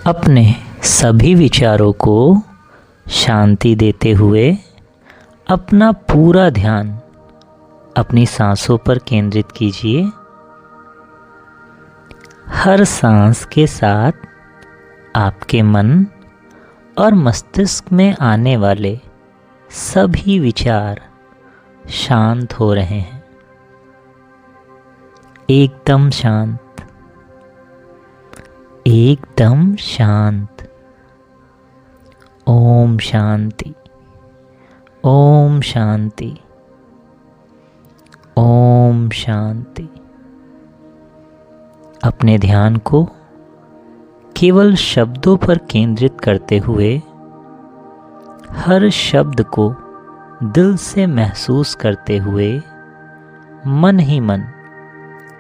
अपने सभी विचारों को शांति देते हुए अपना पूरा ध्यान अपनी सांसों पर केंद्रित कीजिए। हर सांस के साथ आपके मन और मस्तिष्क में आने वाले सभी विचार शांत हो रहे हैं, एकदम शांत, एकदम शांत। ओम शांति, ओम शांति, ओम शांति। अपने ध्यान को केवल शब्दों पर केंद्रित करते हुए हर शब्द को दिल से महसूस करते हुए मन ही मन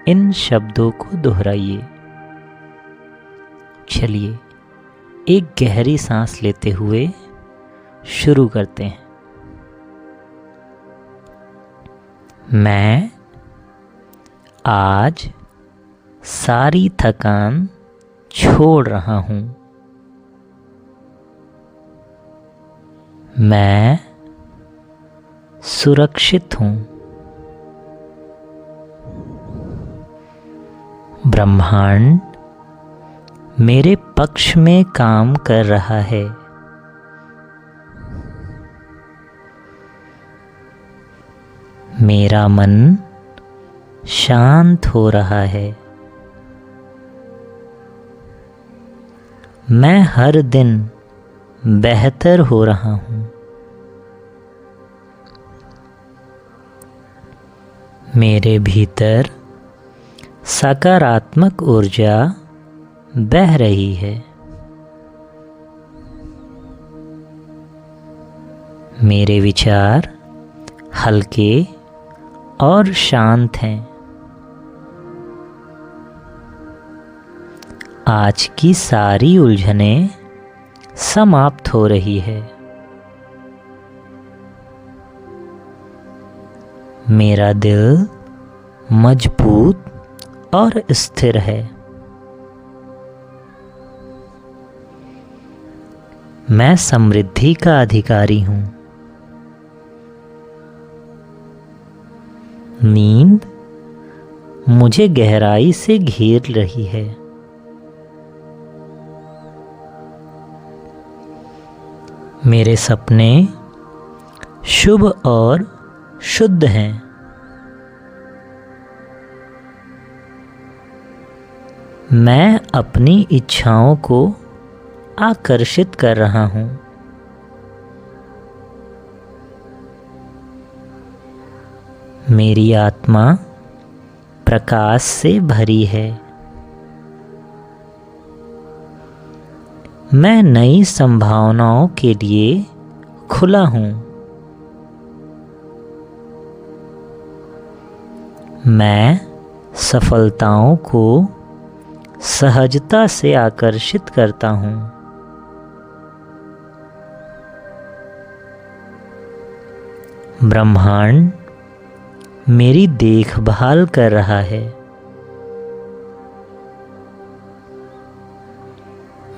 इन शब्दों को दोहराइए। चलिए एक गहरी सांस लेते हुए शुरू करते हैं। मैं आज सारी थकान छोड़ रहा हूँ। मैं सुरक्षित हूँ। ब्रह्मांड मेरे पक्ष में काम कर रहा है। मेरा मन शांत हो रहा है। मैं हर दिन बेहतर हो रहा हूँ। मेरे भीतर सकारात्मक ऊर्जा बह रही है। मेरे विचार हल्के और शांत हैं। आज की सारी उलझनें समाप्त हो रही है। मेरा दिल मजबूत और स्थिर है। मैं समृद्धि का अधिकारी हूँ। नींद मुझे गहराई से घेर रही है। मेरे सपने शुभ और शुद्ध हैं। मैं अपनी इच्छाओं को आकर्षित कर रहा हूँ। मेरी आत्मा प्रकाश से भरी है। मैं नई संभावनाओं के लिए खुला हूँ। मैं सफलताओं को सहजता से आकर्षित करता हूँ। ब्रह्मांड मेरी देखभाल कर रहा है।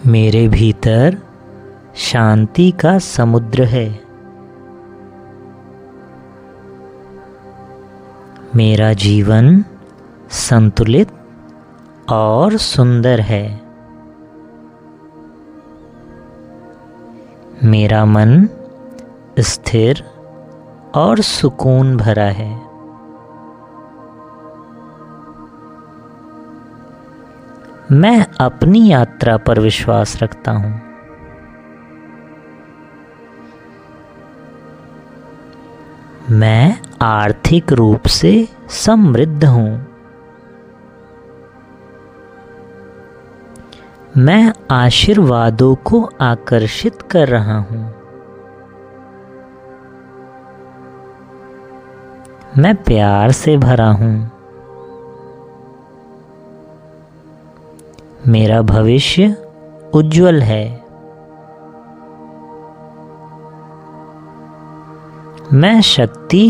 मेरे भीतर शांति का समुद्र है। मेरा जीवन संतुलित और सुंदर है। मेरा मन स्थिर और सुकून भरा है। मैं अपनी यात्रा पर विश्वास रखता हूँ। मैं आर्थिक रूप से समृद्ध हूँ। मैं आशीर्वादों को आकर्षित कर रहा हूँ। मैं प्यार से भरा हूँ। मेरा भविष्य उज्जवल है। मैं शक्ति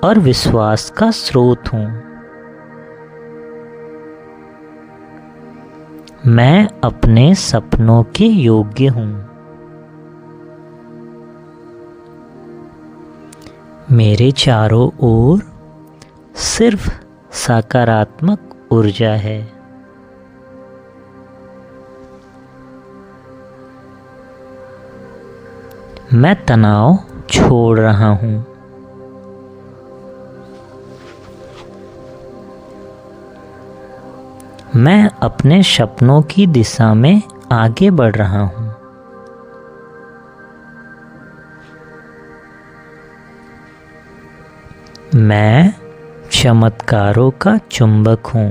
और विश्वास का स्रोत हूँ। मैं अपने सपनों के योग्य हूँ। मेरे चारों ओर सिर्फ सकारात्मक ऊर्जा है। मैं तनाव छोड़ रहा हूँ। मैं अपने सपनों की दिशा में आगे बढ़ रहा हूँ। मैं चमत्कारों का चुंबक हूँ।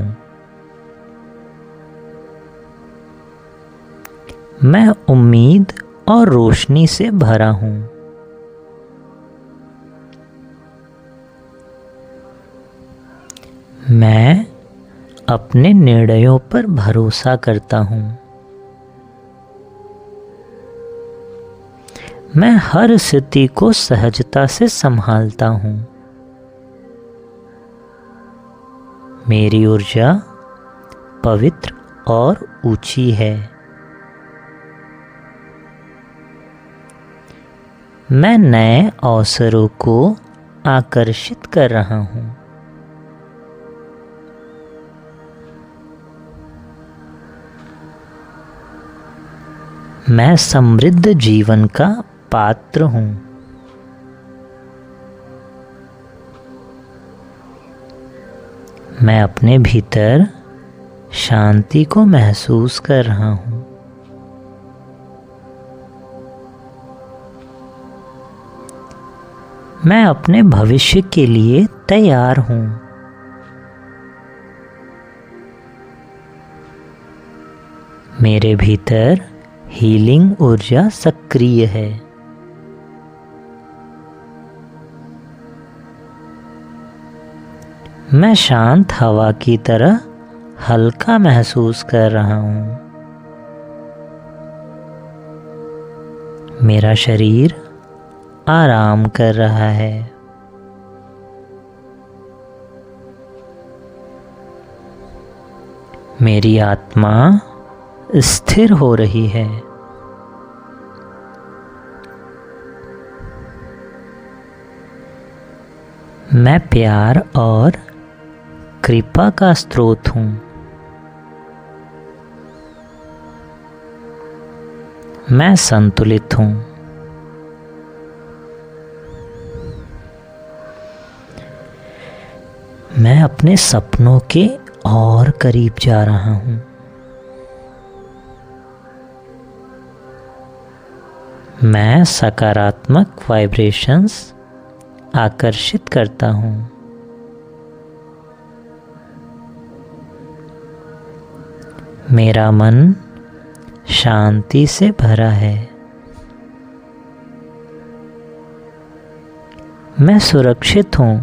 मैं उम्मीद और रोशनी से भरा हूँ। मैं अपने निर्णयों पर भरोसा करता हूँ। मैं हर स्थिति को सहजता से संभालता हूँ। मेरी ऊर्जा पवित्र और ऊंची है। मैं नए अवसरों को आकर्षित कर रहा हूँ। मैं समृद्ध जीवन का पात्र हूँ। मैं अपने भीतर शांति को महसूस कर रहा हूँ। मैं अपने भविष्य के लिए तैयार हूँ। मेरे भीतर हीलिंग ऊर्जा सक्रिय है। मैं शांत हवा की तरह हल्का महसूस कर रहा हूँ। मेरा शरीर आराम कर रहा है। मेरी आत्मा स्थिर हो रही है। मैं प्यार और कृपा का स्रोत हूँ। मैं संतुलित हूँ। मैं अपने सपनों के और करीब जा रहा हूँ। मैं सकारात्मक वाइब्रेशंस आकर्षित करता हूँ। मेरा मन शांति से भरा है। मैं सुरक्षित हूँ।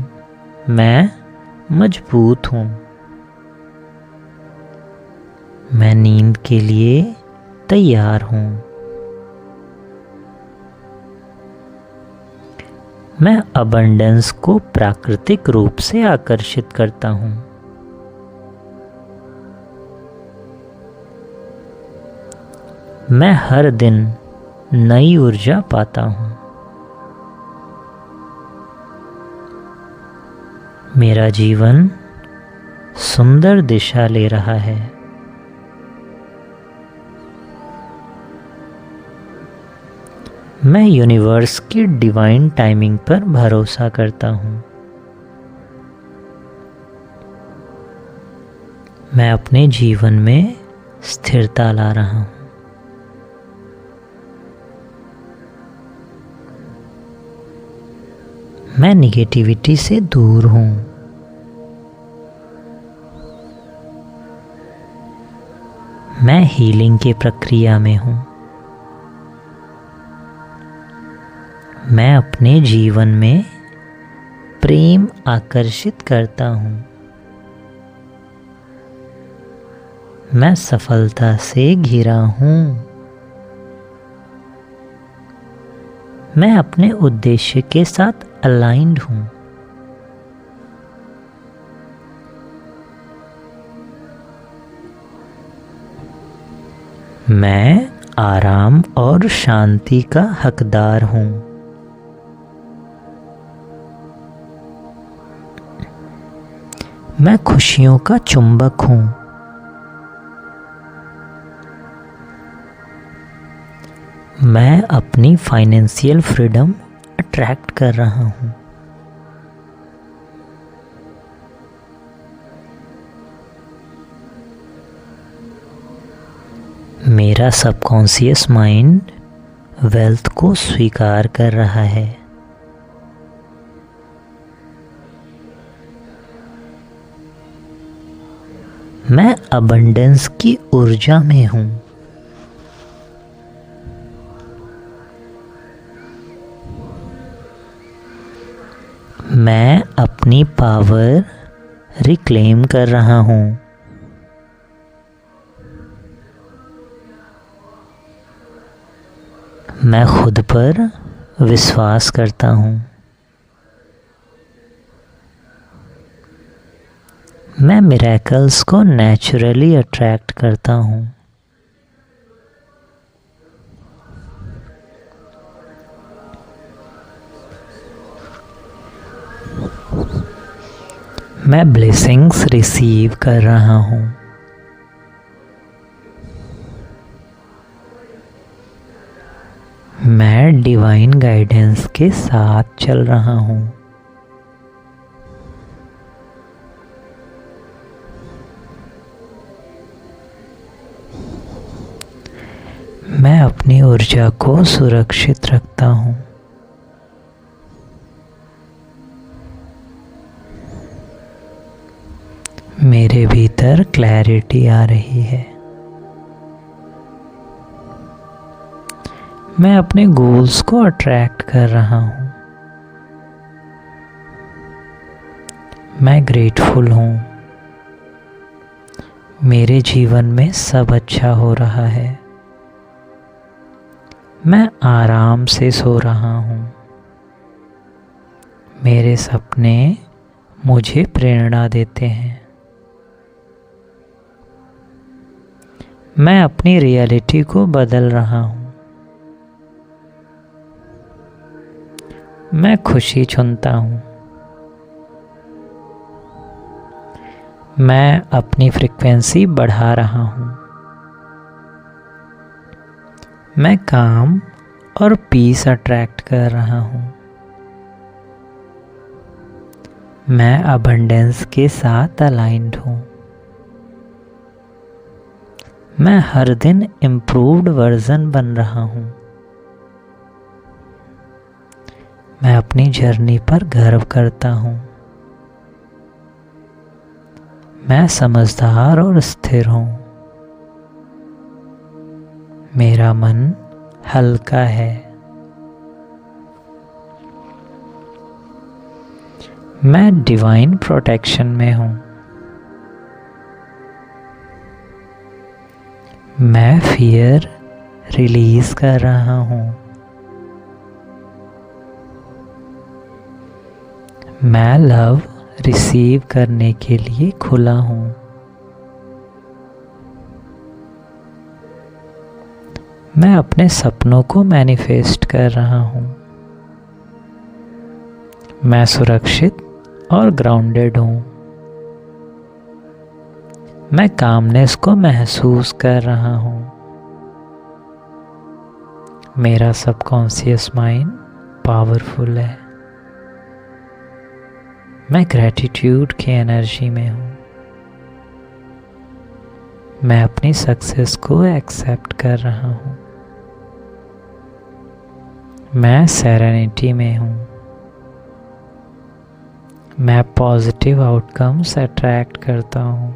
मैं मजबूत हूँ। मैं नींद के लिए तैयार हूँ। मैं अबंडेंस को प्राकृतिक रूप से आकर्षित करता हूँ। मैं हर दिन नई ऊर्जा पाता हूँ। मेरा जीवन सुंदर दिशा ले रहा है। मैं यूनिवर्स की डिवाइन टाइमिंग पर भरोसा करता हूँ। मैं अपने जीवन में स्थिरता ला रहा हूँ। मैं निगेटिविटी से दूर हूँ। मैं हीलिंग की प्रक्रिया में हूँ। मैं अपने जीवन में प्रेम आकर्षित करता हूँ। मैं सफलता से घिरा हूँ। मैं अपने उद्देश्य के साथ अलाइंड हूँ। मैं आराम और शांति का हकदार हूँ। मैं खुशियों का चुंबक हूँ। मैं अपनी फाइनेंशियल फ्रीडम अट्रैक्ट कर रहा हूँ। मेरा सबकॉन्शियस माइंड वेल्थ को स्वीकार कर रहा है। मैं अबंडेंस की ऊर्जा में हूँ। मैं अपनी पावर रिक्लेम कर रहा हूँ। मैं खुद पर विश्वास करता हूँ। मैं मिरेकल्स को नेचुरली अट्रैक्ट करता हूँ। मैं ब्लेसिंग्स रिसीव कर रहा हूँ। मैं डिवाइन गाइडेंस के साथ चल रहा हूँ। मैं अपनी ऊर्जा को सुरक्षित रखता हूँ। मेरे भीतर क्लैरिटी आ रही है। मैं अपने गोल्स को अट्रैक्ट कर रहा हूँ। मैं ग्रेटफुल हूँ। मेरे जीवन में सब अच्छा हो रहा है। मैं आराम से सो रहा हूँ। मेरे सपने मुझे प्रेरणा देते हैं। मैं अपनी रियलिटी को बदल रहा हूँ। मैं खुशी चुनता हूँ। मैं अपनी फ्रीक्वेंसी बढ़ा रहा हूँ। मैं काम और पीस अट्रैक्ट कर रहा हूँ। मैं अबंडेंस के साथ अलाइंड हूँ। मैं हर दिन इम्प्रूव्ड वर्जन बन रहा हूँ। मैं अपनी जर्नी पर गर्व करता हूँ। मैं समझदार और स्थिर हूँ। मेरा मन हल्का है। मैं डिवाइन प्रोटेक्शन में हूँ। मैं फियर रिलीज कर रहा हूँ। मैं लव रिसीव करने के लिए खुला हूँ। मैं अपने सपनों को मैनिफेस्ट कर रहा हूँ। मैं सुरक्षित और ग्राउंडेड हूँ। मैं कामनेस को महसूस कर रहा हूँ। मेरा सबकॉन्शियस माइंड पावरफुल है। मैं ग्रैटिट्यूड की एनर्जी में हूँ। मैं अपनी सक्सेस को एक्सेप्ट कर रहा हूँ। मैं सेरेनिटी में हूँ। मैं पॉजिटिव आउटकम्स अट्रैक्ट करता हूँ।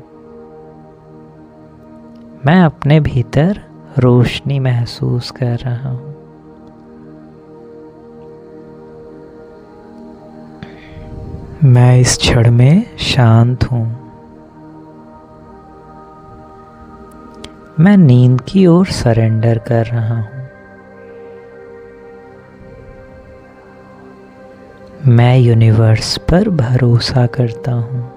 मैं अपने भीतर रोशनी महसूस कर रहा हूँ। मैं इस क्षण में शांत हूँ। मैं नींद की ओर सरेंडर कर रहा हूँ। मैं यूनिवर्स पर भरोसा करता हूँ।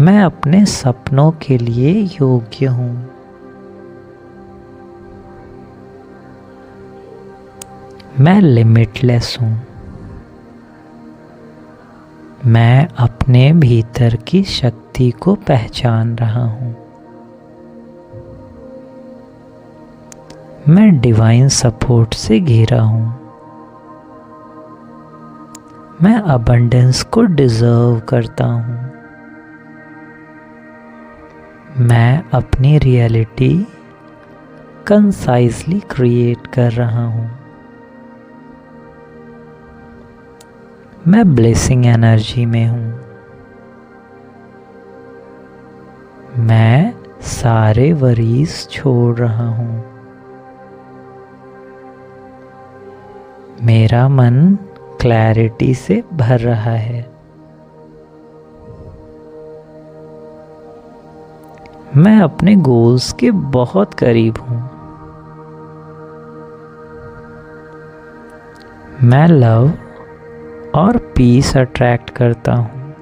मैं अपने सपनों के लिए योग्य हूँ। मैं लिमिटलेस हूँ। मैं अपने भीतर की शक्ति को पहचान रहा हूँ। मैं डिवाइन सपोर्ट से घिरा हूँ। मैं अबंडेंस को डिजर्व करता हूँ। मैं अपनी रियलिटी कंसाइजली क्रिएट कर रहा हूँ। मैं ब्लेसिंग एनर्जी में हूँ। मैं सारे वरीज छोड़ रहा हूँ। मेरा मन क्लैरिटी से भर रहा है। मैं अपने गोल्स के बहुत करीब हूँ। मैं लव और पीस अट्रैक्ट करता हूँ।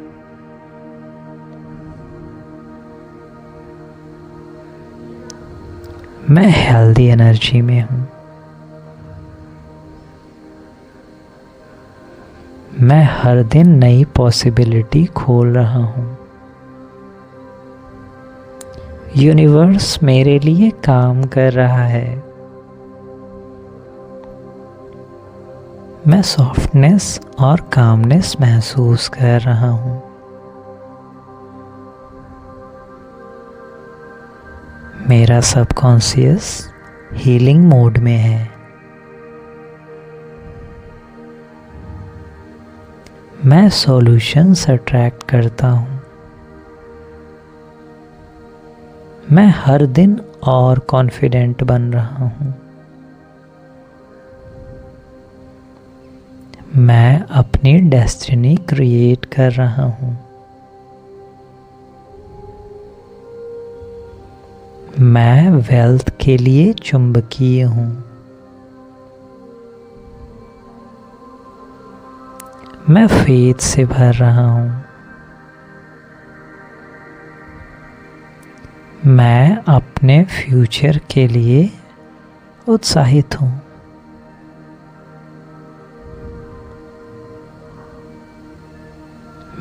मैं हेल्दी एनर्जी में हूँ। मैं हर दिन नई पॉसिबिलिटी खोल रहा हूँ। यूनिवर्स मेरे लिए काम कर रहा है। मैं सॉफ्टनेस और कामनेस महसूस कर रहा हूँ। मेरा सबकॉन्शियस हीलिंग मोड में है। मैं सॉल्यूशंस अट्रैक्ट करता हूँ। मैं हर दिन और कॉन्फिडेंट बन रहा हूँ। मैं अपनी डेस्टिनी क्रिएट कर रहा हूँ। मैं वेल्थ के लिए चुंबकीय हूँ। मैं फेथ से भर रहा हूँ। मैं अपने फ्यूचर के लिए उत्साहित हूँ।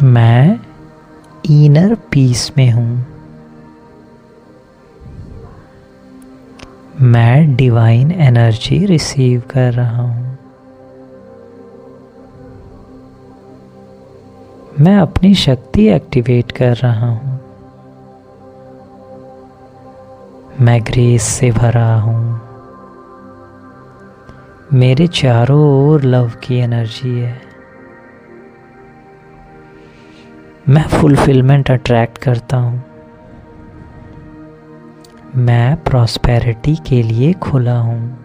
मैं इनर पीस में हूँ। मैं डिवाइन एनर्जी रिसीव कर रहा हूँ। मैं अपनी शक्ति एक्टिवेट कर रहा हूँ। मैं ग्रेस से भरा हूँ। मेरे चारों ओर लव की एनर्जी है। मैं फुलफिलमेंट अट्रैक्ट करता हूँ। मैं प्रॉस्पेरिटी के लिए खुला हूँ।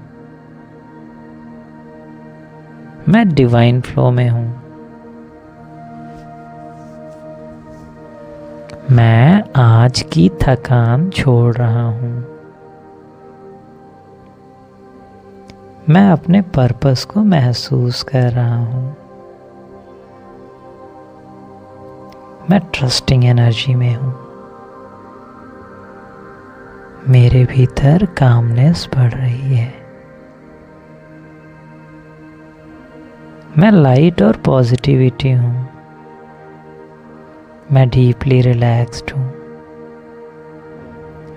मैं डिवाइन फ्लो में हूँ। मैं आज की थकान छोड़ रहा हूँ। मैं अपने पर्पस को महसूस कर रहा हूँ। मैं ट्रस्टिंग एनर्जी में हूँ। मेरे भीतर कामनेस बढ़ रही है। मैं लाइट और पॉजिटिविटी हूँ। मैं डीपली रिलैक्स्ड हूँ।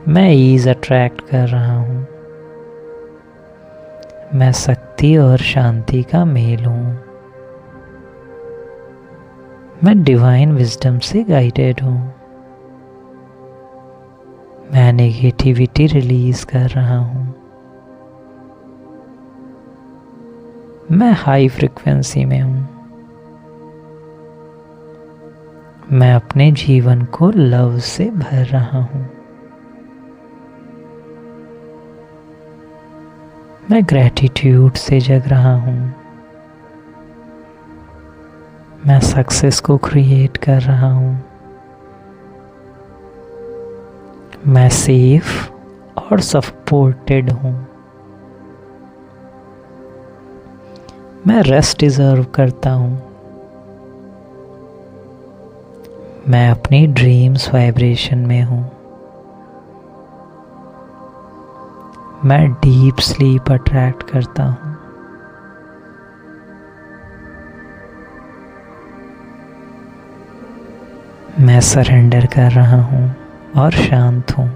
मैं ईज अट्रैक्ट कर रहा हूँ। मैं शक्ति और शांति का मेल हूँ। मैं डिवाइन विजडम से गाइडेड हूँ। मैं नेगेटिविटी रिलीज कर रहा हूँ। मैं हाई फ्रिक्वेंसी में हूँ। मैं अपने जीवन को लव से भर रहा हूँ। मैं ग्रैटिट्यूड से जग रहा हूँ। मैं सक्सेस को क्रिएट कर रहा हूँ। मैं सेफ और सपोर्टेड हूँ। मैं रेस्ट डिजर्व करता हूँ। मैं अपनी ड्रीम्स वाइब्रेशन में हूँ। मैं डीप स्लीप अट्रैक्ट करता हूँ। मैं सरेंडर कर रहा हूँ और शांत हूँ।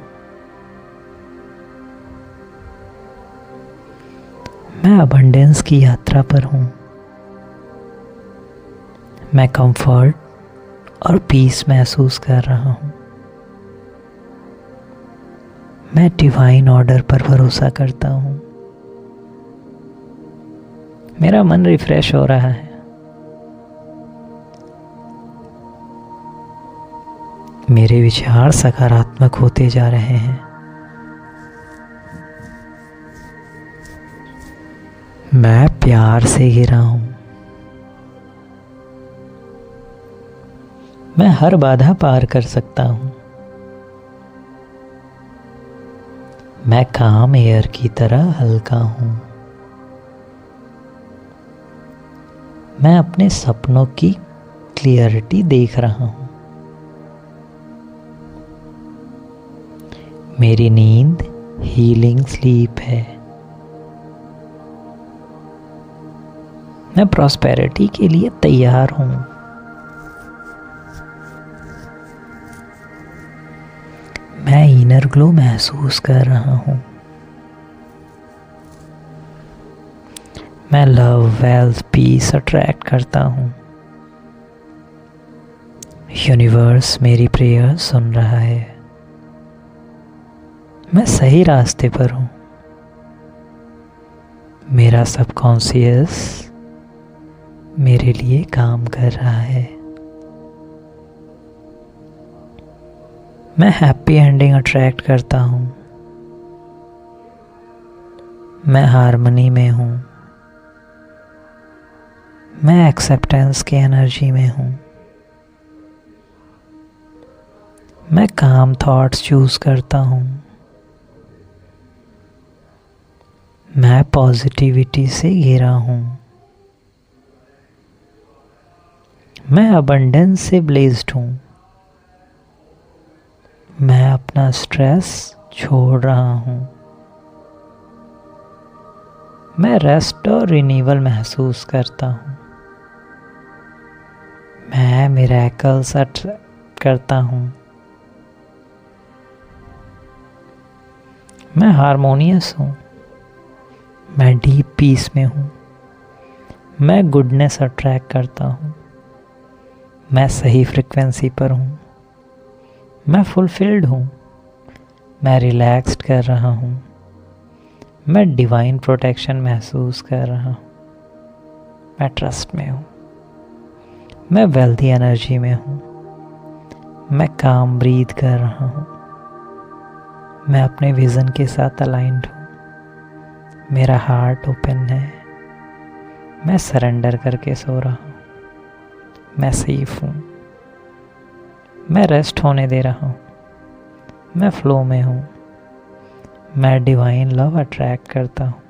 मैं अबंडेंस की यात्रा पर हूँ। मैं कंफर्ट और पीस महसूस कर रहा हूँ। मैं डिवाइन ऑर्डर पर भरोसा करता हूँ। मेरा मन रिफ्रेश हो रहा है। मेरे विचार सकारात्मक होते जा रहे हैं। मैं प्यार से घिरा हूँ। मैं हर बाधा पार कर सकता हूँ। मैं काम एयर की तरह हल्का हूँ। मैं अपने सपनों की क्लियरिटी देख रहा हूँ। मेरी नींद हीलिंग स्लीप है। मैं प्रॉस्पेरिटी के लिए तैयार हूँ। मैं इनर ग्लो महसूस कर रहा हूँ। मैं लव, वेल्थ, पीस अट्रैक्ट करता हूँ। यूनिवर्स मेरी प्रेयर सुन रहा है। मैं सही रास्ते पर हूँ। मेरा सबकॉन्शियस मेरे लिए काम कर रहा है। मैं हैप्पी एंडिंग अट्रैक्ट करता हूँ। मैं हार्मनी में हूँ। मैं एक्सेप्टेंस की एनर्जी में हूँ। मैं काम थॉट्स चूज करता हूँ। मैं पॉजिटिविटी से घिरा हूँ। मैं अबंडेंस से ब्लेस्ड हूँ। मैं अपना स्ट्रेस छोड़ रहा हूँ। मैं रेस्ट और रिन्यूअल महसूस करता हूँ। मैं मिरेकल्स अट्रैक्ट करता हूँ। मैं हारमोनियस हूँ। मैं डीप पीस में हूँ। मैं गुडनेस अट्रैक्ट करता हूँ। मैं सही फ्रिक्वेंसी पर हूँ। मैं फुलफिल्ड हूँ। मैं रिलैक्स्ड कर रहा हूँ। मैं डिवाइन प्रोटेक्शन महसूस कर रहा हूँ। मैं ट्रस्ट में हूँ। मैं वेल्दी एनर्जी में हूँ। मैं काम ब्रीथ कर रहा हूँ। मैं अपने विज़न के साथ अलाइंड हूँ। मेरा हार्ट ओपन है। मैं सरेंडर करके सो रहा हूँ। मैं सेफ हूँ। मैं रेस्ट होने दे रहा हूँ। मैं फ्लो में हूँ। मैं डिवाइन लव अट्रैक्ट करता हूँ।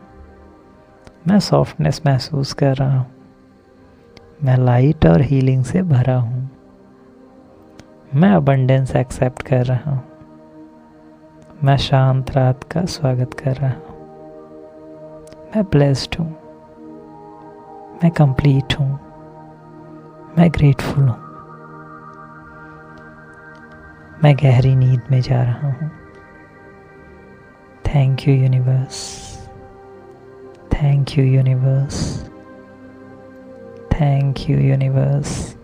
मैं सॉफ्टनेस महसूस कर रहा हूँ। मैं लाइट और हीलिंग से भरा हूँ। मैं अबंडेंस एक्सेप्ट कर रहा हूँ। मैं शांत रात का स्वागत कर रहा हूँ। मैं ब्लेस्ड हूँ। मैं कंप्लीट हूँ। मैं ग्रेटफुल हूँ। मैं गहरी नींद में जा रहा हूँ। Thank you universe. Thank you universe. Thank you universe.